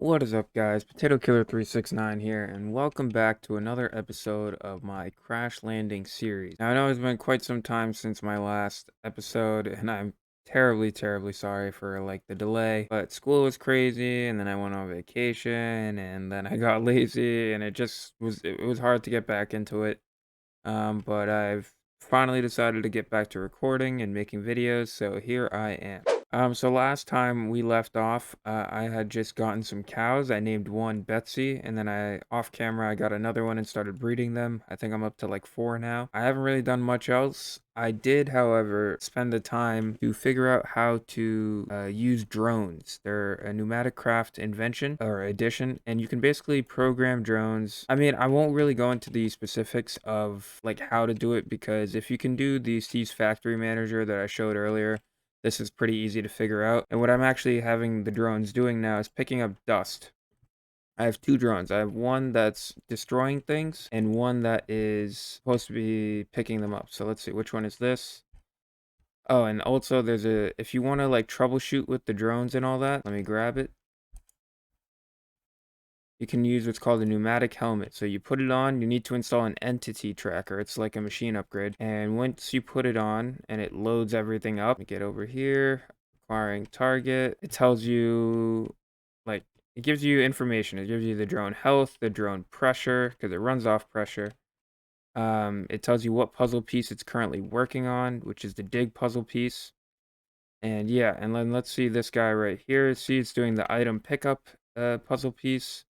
What is up, guys? Potato Killer 369 here, and welcome back to another episode of my Crash Landing series. Now, I know it's been quite some time since my last episode, and I'm terribly, terribly sorry for the delay. But school was crazy, and then I went on vacation, and then I got lazy, and it was hard to get back into it. But I've finally decided to get back to recording and making videos, so here I am. So last time we left off, I had just gotten some cows. I named one Betsy, and then off camera, I got another one and started breeding them. I think I'm up to like four now. I haven't really done much else. I did, however, spend the time to figure out how to use drones. They're a pneumatic craft invention or addition, and you can basically program drones. I mean, I won't really go into the specifics of like how to do it because if you can do the Steve's Factory Manager that I showed earlier, this is pretty easy to figure out. And what I'm actually having the drones doing now is picking up dust. I have two drones. I have one that's destroying things and one that is supposed to be picking them up. So let's see, which one is this? Oh, and also if you want to like troubleshoot with the drones and all that, let me grab it. You can use what's called a pneumatic helmet. So you put it on, you need to install an entity tracker. It's like a machine upgrade. And once you put it on and it loads everything up, get over here, acquiring target. It tells you like it gives you information. It gives you the drone health, the drone pressure, because it runs off pressure. It tells you what puzzle piece it's currently working on, which is the dig puzzle piece. And yeah, and then let's see this guy right here. See, it's doing the item pickup puzzle piece.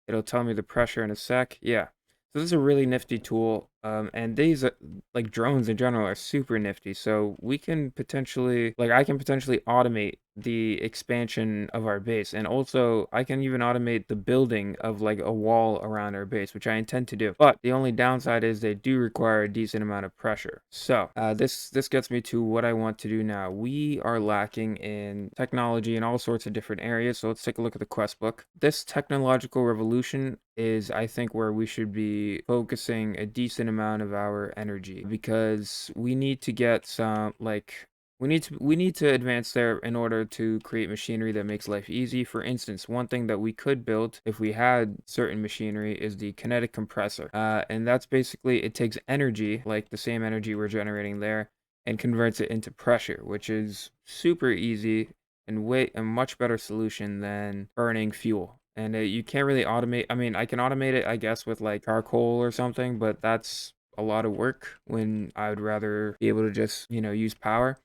It'll tell me the pressure in a sec. Yeah. So this is a really nifty tool. And these like drones in general are super nifty. So we can potentially I can potentially automate the expansion of our base. And also I can even automate the building of like a wall around our base, which I intend to do. But the only downside is they do require a decent amount of pressure. So this gets me to what I want to do now. We are lacking in technology in all sorts of different areas. So let's take a look at the quest book. This technological revolution is, I think, where we should be focusing a decent amount of our energy because we need to get some we need to advance there in order to create machinery that makes life easy. For instance, one thing that we could build if we had certain machinery is the kinetic compressor. And that's basically, it takes energy, like the same energy we're generating there, and converts it into pressure, which is super easy and way a much better solution than burning fuel. And you can't really automate. I mean, I can automate it, I guess, with like charcoal or something, but that's a lot of work when I would rather be able to just, use power.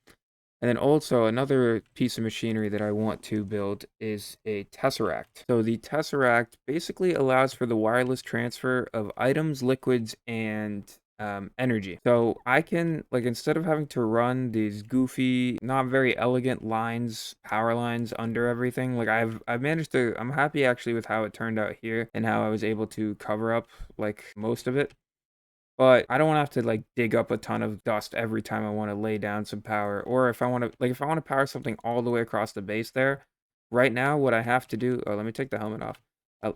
And then also another piece of machinery that I want to build is a tesseract. So the tesseract basically allows for the wireless transfer of items, liquids, and energy. So I can, like, instead of having to run these goofy, not very elegant lines, power lines under everything, like I've managed to, I'm happy actually with how it turned out here and how I was able to cover up like most of it. But I don't wanna have to, like, dig up a ton of dust every time I wanna lay down some power, or if I wanna power something all the way across the base there, right now what I have to do, oh, let me take the helmet off.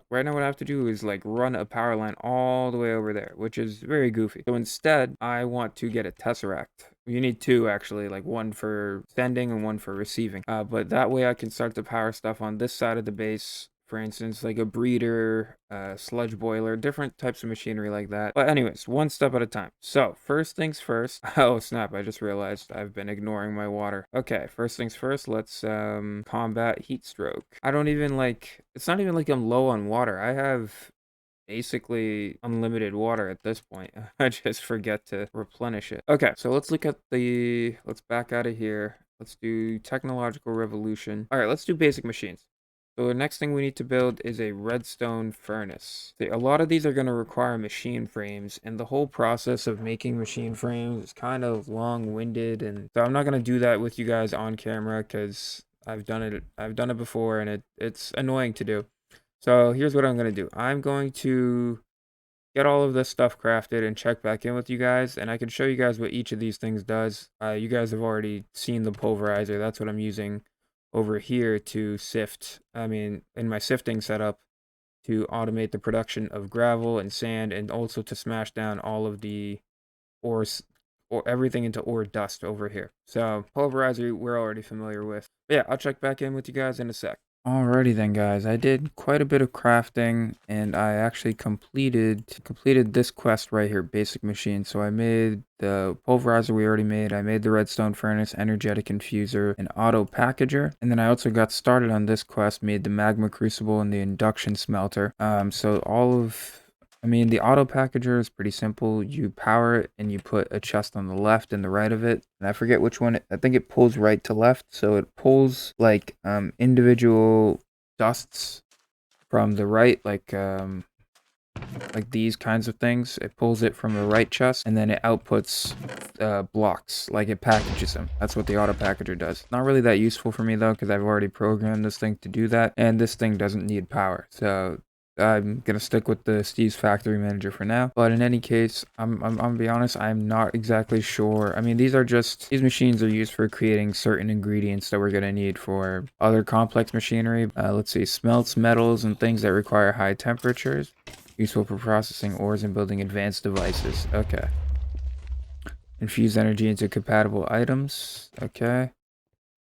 Right now what I have to do is, like, run a power line all the way over there, which is very goofy. So instead, I want to get a tesseract. You need two actually, like, one for sending and one for receiving. But that way I can start to power stuff on this side of the base, for instance, like a breeder, sludge boiler, different types of machinery like that. But anyways, one step at a time. So first things first. Oh snap, I just realized I've been ignoring my water. Okay, first things first, let's combat heat stroke. I don't even like, it's not even like I'm low on water. I have basically unlimited water at this point. I just forget to replenish it. Okay, so let's back out of here. Let's do technological revolution. All right, let's do basic machines. So the next thing we need to build is a redstone furnace. A lot of these are going to require machine frames, and the whole process of making machine frames is kind of long-winded, and so I'm not going to do that with you guys on camera because I've done it before, and it's annoying to do. So here's what I'm going to do. I'm going to get all of this stuff crafted and check back in with you guys, and I can show you guys what each of these things does. You guys have already seen the pulverizer. That's what I'm using over here to sift, I mean, in my sifting setup, to automate the production of gravel and sand, and also to smash down all of the ores, or everything into ore dust over here. So pulverizer we're already familiar with. But yeah, I'll check back in with you guys in a sec. Alrighty then, guys. I did quite a bit of crafting, and I actually completed this quest right here, basic machine. So I made the pulverizer we already made. I made the redstone furnace, energetic infuser, and auto packager, and then I also got started on this quest, made the magma crucible and the induction smelter. I mean, the auto packager is pretty simple. You power it and you put a chest on the left and the right of it. And I forget which one. I think it pulls right to left. So it pulls like individual dusts from the right, like these kinds of things. It pulls it from the right chest and then it outputs blocks, like it packages them. That's what the auto packager does. Not really that useful for me though, because I've already programmed this thing to do that, and this thing doesn't need power. So I'm gonna stick with the Steve's Factory Manager for now. But in any case, I'm gonna be honest, I'm not exactly sure. I mean, these machines are used for creating certain ingredients that we're gonna need for other complex machinery. Let's see, smelts metals and things that require high temperatures. Useful for processing ores and building advanced devices. Okay. Infuse energy into compatible items. Okay.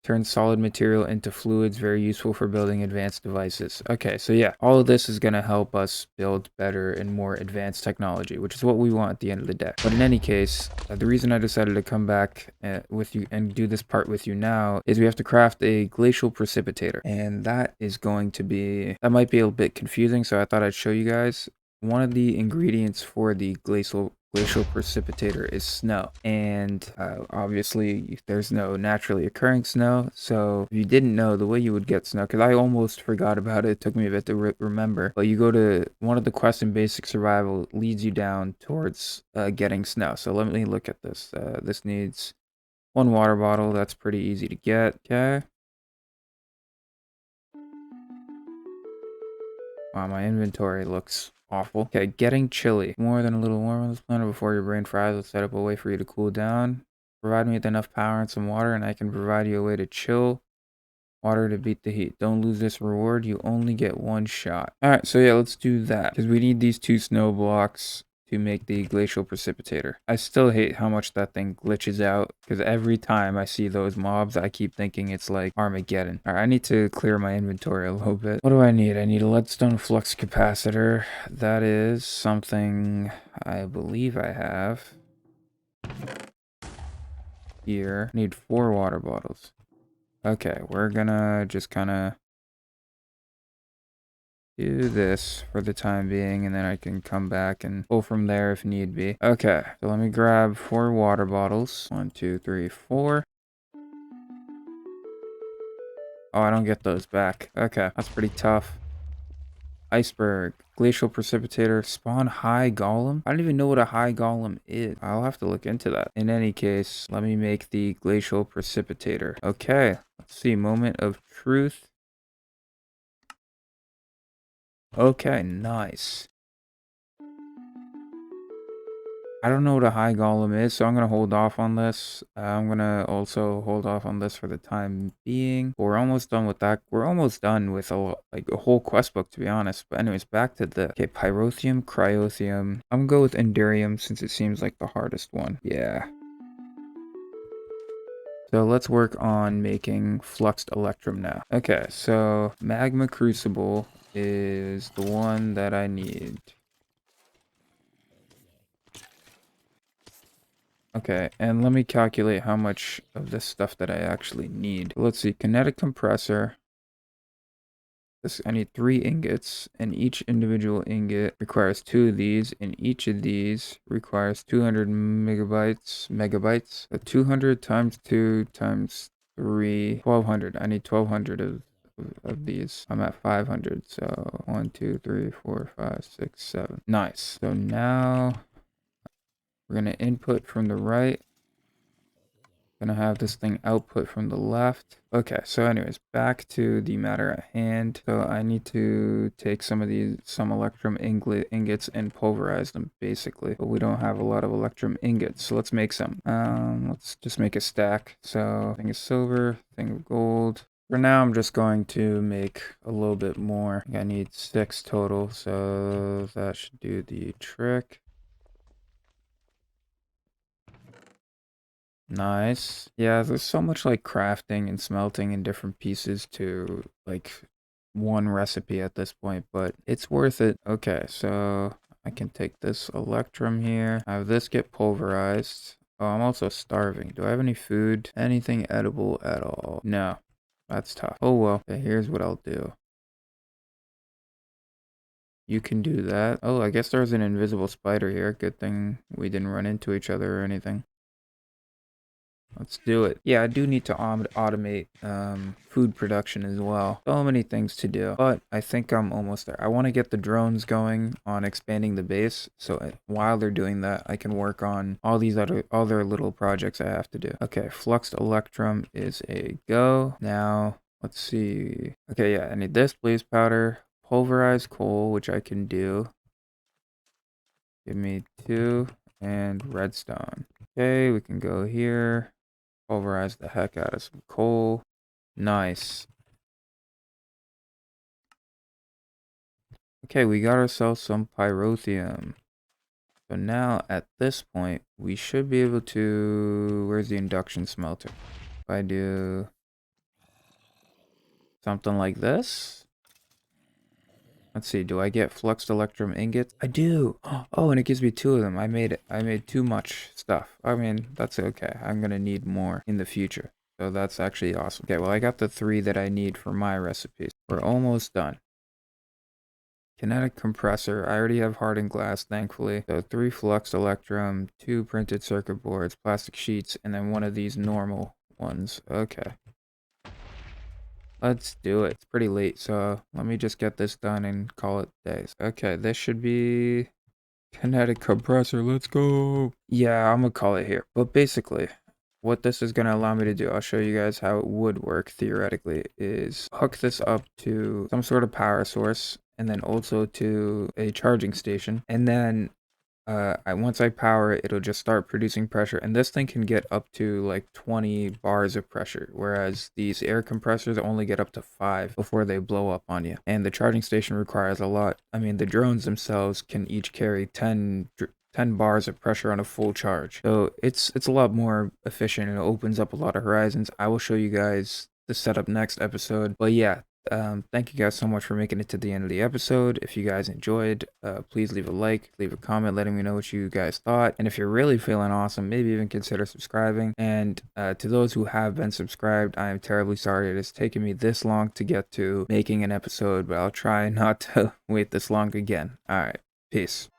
Turn solid material into fluids. Very useful for building advanced devices. Okay, so yeah, all of this is going to help us build better and more advanced technology, which is what we want at the end of the day. But in any case, the reason I decided to come back with you and do this part with you now is we have to craft a glacial precipitator. And that might be a bit confusing, so I thought I'd show you guys. One of the ingredients for the glacial precipitator is snow, and obviously there's no naturally occurring snow. So if you didn't know, the way you would get snow, because I almost forgot about it, it took me a bit to remember, but you go to one of the quests in basic survival, leads you down towards getting snow. So let me look at this. This needs one water bottle. That's pretty easy to get. Okay. Wow, my inventory looks awful. Okay, getting chilly. More than a little warm on this planet before your brain fries. Let's set up a way for you to cool down. Provide me with enough power and some water, and I can provide you a way to chill. Water to beat the heat. Don't lose this reward. You only get one shot. Alright, so yeah, let's do that. Because we need these 2 snow blocks to make the glacial precipitator. I still hate how much that thing glitches out, because every time I see those mobs, I keep thinking it's like Armageddon. Alright, I need to clear my inventory a little bit. What do I need? I need a leadstone flux capacitor. That is something I believe I have here. I need 4 water bottles. Okay, we're gonna just kind of do this for the time being, and then I can come back and pull from there if need be. Okay, so let me grab 4 water bottles. 1, 2, 3, 4. Oh, I don't get those back. Okay, that's pretty tough. Iceberg, glacial precipitator, spawn high golem. I don't even know what a high golem is. I'll have to look into that. In any case, let me make the glacial precipitator. Okay, let's see. Moment of truth. Okay, nice. I don't know what a high golem is, so I'm gonna hold off on this. I'm gonna also hold off on this for the time being. We're almost done with that. We're almost done with like a whole quest book, to be honest. But anyways, back to the pyrotheum, cryotheum. I'm gonna go with enderium since it seems like the hardest one. Yeah. So let's work on making fluxed electrum now. Okay, so magma crucible is the one that I need. Okay, and let me calculate how much of this stuff that I actually need. Let's see, kinetic compressor. I need 3 ingots, and each individual ingot requires 2 of these, and each of these requires 200 megabytes. So 200 times 2 times 3, 1200. I need 1200 of these. I'm at 500, so 1, 2, 3, 4, 5, 6, 7. Nice. So now we're gonna input from the right. Gonna have this thing output from the left. Okay, so anyways, back to the matter at hand. So I need to take some electrum ingots and pulverize them basically, but we don't have a lot of electrum ingots, so let's make some. Let's just make a stack. So thing of silver, thing of gold. For now, I'm just going to make a little bit more. I need 6 total, so that should do the trick. Nice. Yeah, there's so much like crafting and smelting and different pieces to like one recipe at this point, but it's worth it. Okay, so I can take this electrum here, have this get pulverized. Oh, I'm also starving. Do I have any food? Anything edible at all? No. That's tough. Oh well. Okay, here's what I'll do. You can do that. Oh, I guess there's an invisible spider here. Good thing we didn't run into each other or anything. Let's do it. Yeah, I do need to automate food production as well. So many things to do, but I think I'm almost there. I want to get the drones going on expanding the base, so while they're doing that, I can work on all these other little projects I have to do. Okay, Fluxed Electrum is a go. Now, let's see. Okay, yeah, I need this blaze powder, pulverized coal, which I can do. Give me 2, and redstone. Okay, we can go here. Pulverize the heck out of some coal. Nice. Okay, we got ourselves some pyrotheum. So now, at this point, we should be able to... Where's the induction smelter? If I do something like this... Let's see, do I get fluxed electrum ingots? I do! Oh, and it gives me 2 of them. I made too much stuff. I mean, that's okay. I'm gonna need more in the future. So that's actually awesome. Okay, well, I got the 3 that I need for my recipes. We're almost done. Kinetic compressor. I already have hardened glass, thankfully. So 3 flux electrum, 2 printed circuit boards, plastic sheets, and then one of these normal ones. Okay. Let's do it. It's pretty late, so let me just get this done and call it days. Okay, this should be kinetic compressor. Let's go. Yeah, I'm gonna call it here. But basically, what this is gonna allow me to do, I'll show you guys how it would work theoretically, is hook this up to some sort of power source and then also to a charging station. And then once I power it, it'll just start producing pressure, and this thing can get up to like 20 bars of pressure, whereas these air compressors only get up to 5 before they blow up on you. And the charging station requires a lot. I mean, the drones themselves can each carry 10 bars of pressure on a full charge. So it's a lot more efficient and it opens up a lot of horizons. I will show you guys the setup next episode. But yeah, thank you guys so much for making it to the end of the episode. If you guys enjoyed, please leave a like, leave a comment letting me know what you guys thought. And if you're really feeling awesome, maybe even consider subscribing. And to those who have been subscribed, I am terribly sorry it has taken me this long to get to making an episode, but I'll try not to wait this long again. All right, peace.